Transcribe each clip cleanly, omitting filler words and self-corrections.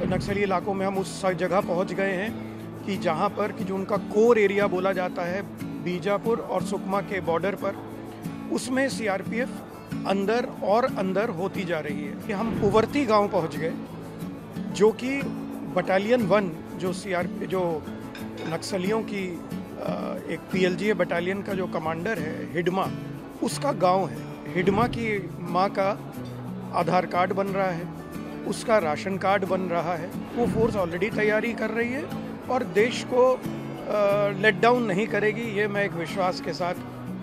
नक्सली इलाकों में हम उस जगह पहुंच गए हैं कि जहां पर कि जो उनका कोर एरिया बोला जाता है बीजापुर और सुकमा के बॉर्डर पर, उसमें सीआरपीएफ अंदर और अंदर होती जा रही है कि हम पुवर्ती गांव पहुंच गए, जो कि बटालियन 1 जो नक्सलियों की एक पीएलजीए बटालियन का जो कमांडर है हिडमा, उसका गांव है। हिडमा की माँ का आधार कार्ड बन रहा है, उसका राशन कार्ड बन रहा है। वो फोर्स ऑलरेडी तैयारी कर रही है और देश को लेट डाउन नहीं करेगी, ये मैं एक विश्वास के साथ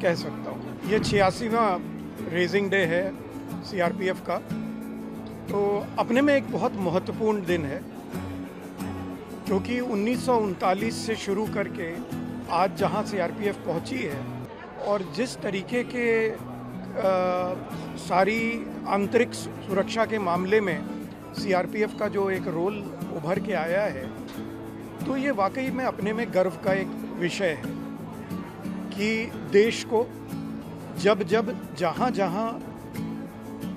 कह सकता हूँ। ये 86वां रेजिंग डे है सीआरपीएफ का, तो अपने में एक बहुत महत्वपूर्ण दिन है, क्योंकि 1939 से शुरू करके आज जहाँ सीआरपीएफ पहुँची है और जिस तरीके के सारी आंतरिक सुरक्षा के मामले में सीआरपीएफ का जो एक रोल उभर के आया है, तो ये वाकई में अपने में गर्व का एक विषय है कि देश को जब जहाँ जहाँ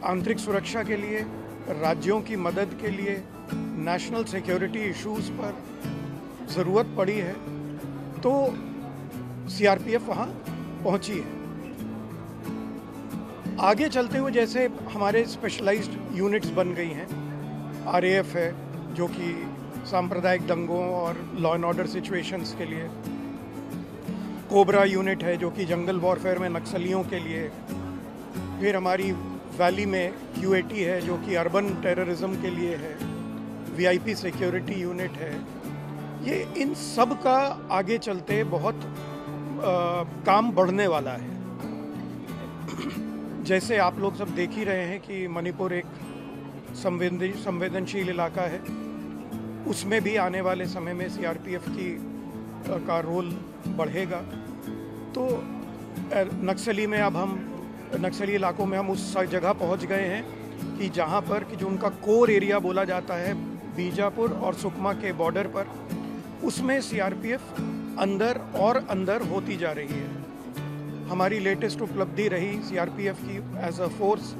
आंतरिक सुरक्षा के लिए, राज्यों की मदद के लिए, नेशनल सिक्योरिटी इश्यूज पर ज़रूरत पड़ी है, तो सीआरपीएफ वहाँ पहुँची है। आगे चलते हुए जैसे हमारे स्पेशलाइज्ड यूनिट्स बन गई हैं, आरएएफ है जो कि सांप्रदायिक दंगों और लॉ एंड ऑर्डर सिचुएशंस के लिए, कोबरा यूनिट है जो कि जंगल वॉरफेयर में नक्सलियों के लिए, फिर हमारी वैली में क्यूएटी है जो कि अर्बन टेररिज्म के लिए है, वीआईपी सिक्योरिटी यूनिट है। ये इन सब का आगे चलते बहुत काम बढ़ने वाला है। जैसे आप लोग सब देख ही रहे हैं कि मणिपुर एक संवेदनशील इलाका है, उसमें भी आने वाले समय में सीआरपीएफ का रोल बढ़ेगा। तो नक्सली इलाकों में हम उस जगह पहुंच गए हैं कि जहां पर कि जो उनका कोर एरिया बोला जाता है बीजापुर और सुकमा के बॉर्डर पर, उसमें सीआरपीएफ अंदर और अंदर होती जा रही है। हमारी लेटेस्ट उपलब्धि रही सीआरपीएफ की एज अ फोर्स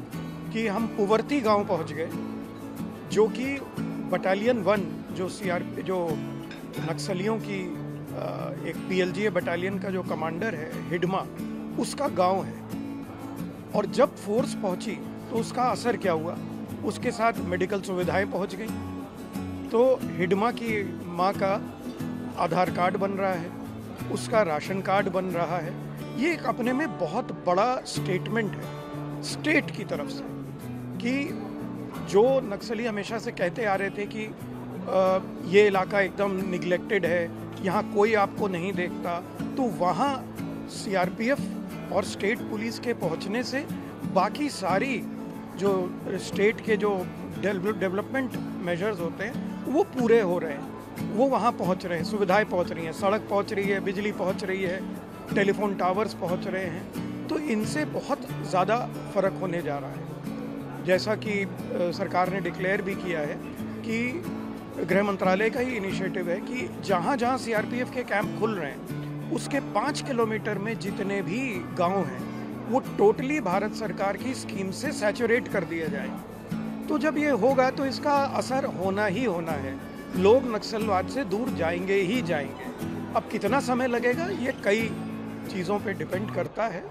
कि हम पुवर्ती गांव पहुंच गए, जो कि बटालियन 1 जो नक्सलियों की एक पीएलजीए बटालियन का जो कमांडर है हिडमा, उसका गांव है। और जब फोर्स पहुंची तो उसका असर क्या हुआ, उसके साथ मेडिकल सुविधाएं पहुंच गई। तो हिडमा की माँ का आधार कार्ड बन रहा है, उसका राशन कार्ड बन रहा है। ये एक अपने में बहुत बड़ा स्टेटमेंट है स्टेट की तरफ से, कि जो नक्सली हमेशा से कहते आ रहे थे कि ये इलाका एकदम निगलेक्टेड है, यहाँ कोई आपको नहीं देखता, तो वहाँ सीआरपीएफ और स्टेट पुलिस के पहुँचने से बाकी सारी जो स्टेट के जो डेवलपमेंट मेजर्स होते हैं वो पूरे हो रहे हैं, वो वहाँ पहुँच रहे हैं, सुविधाएं पहुँच रही हैं, सड़क पहुँच रही है, बिजली पहुँच रही है, टेलीफोन टावर्स पहुँच रहे हैं। तो इनसे बहुत ज़्यादा फ़र्क होने जा रहा है। जैसा कि सरकार ने डिक्लेयर भी किया है कि गृह मंत्रालय का ही इनिशिएटिव है कि जहाँ जहाँ सीआरपीएफ के कैंप खुल रहे हैं, उसके 5 किलोमीटर में जितने भी गांव हैं वो टोटली भारत सरकार की स्कीम से सैचुरेट कर दिया जाए। तो जब ये होगा तो इसका असर होना ही होना है, लोग नक्सलवाद से दूर जाएंगे ही जाएंगे। अब कितना समय लगेगा ये कई चीज़ों पे डिपेंड करता है,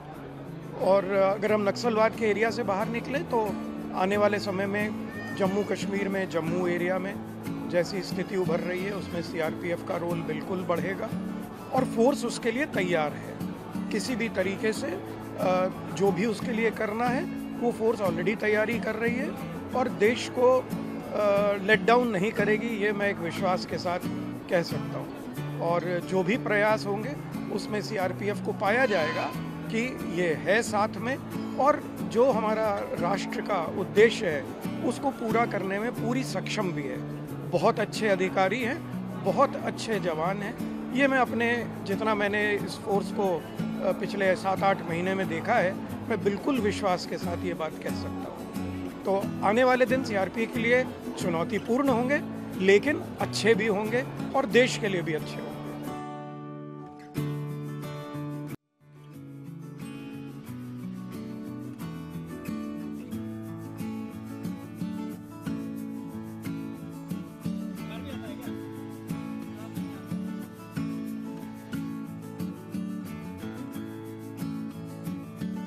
और अगर हम नक्सलवाद के एरिया से बाहर निकले तो आने वाले समय में जम्मू कश्मीर में, जम्मू एरिया में जैसी स्थिति उभर रही है, उसमें सीआरपीएफ का रोल बिल्कुल बढ़ेगा और फोर्स उसके लिए तैयार है। किसी भी तरीके से जो भी उसके लिए करना है वो फोर्स ऑलरेडी तैयारी कर रही है और देश को लेट डाउन नहीं करेगी, ये मैं एक विश्वास के साथ कह सकता हूँ। और जो भी प्रयास होंगे उसमें सीआरपीएफ को पाया जाएगा कि ये है साथ में, और जो हमारा राष्ट्र का उद्देश्य है उसको पूरा करने में पूरी सक्षम भी है। बहुत अच्छे अधिकारी हैं, बहुत अच्छे जवान हैं। ये मैं अपने जितना मैंने इस फोर्स को पिछले 7-8 महीने में देखा है, मैं बिल्कुल विश्वास के साथ ये बात कह सकता हूँ। तो आने वाले दिन सीआरपीएफ के लिए चुनौतीपूर्ण होंगे, लेकिन अच्छे भी होंगे और देश के लिए भी अच्छे होंगे।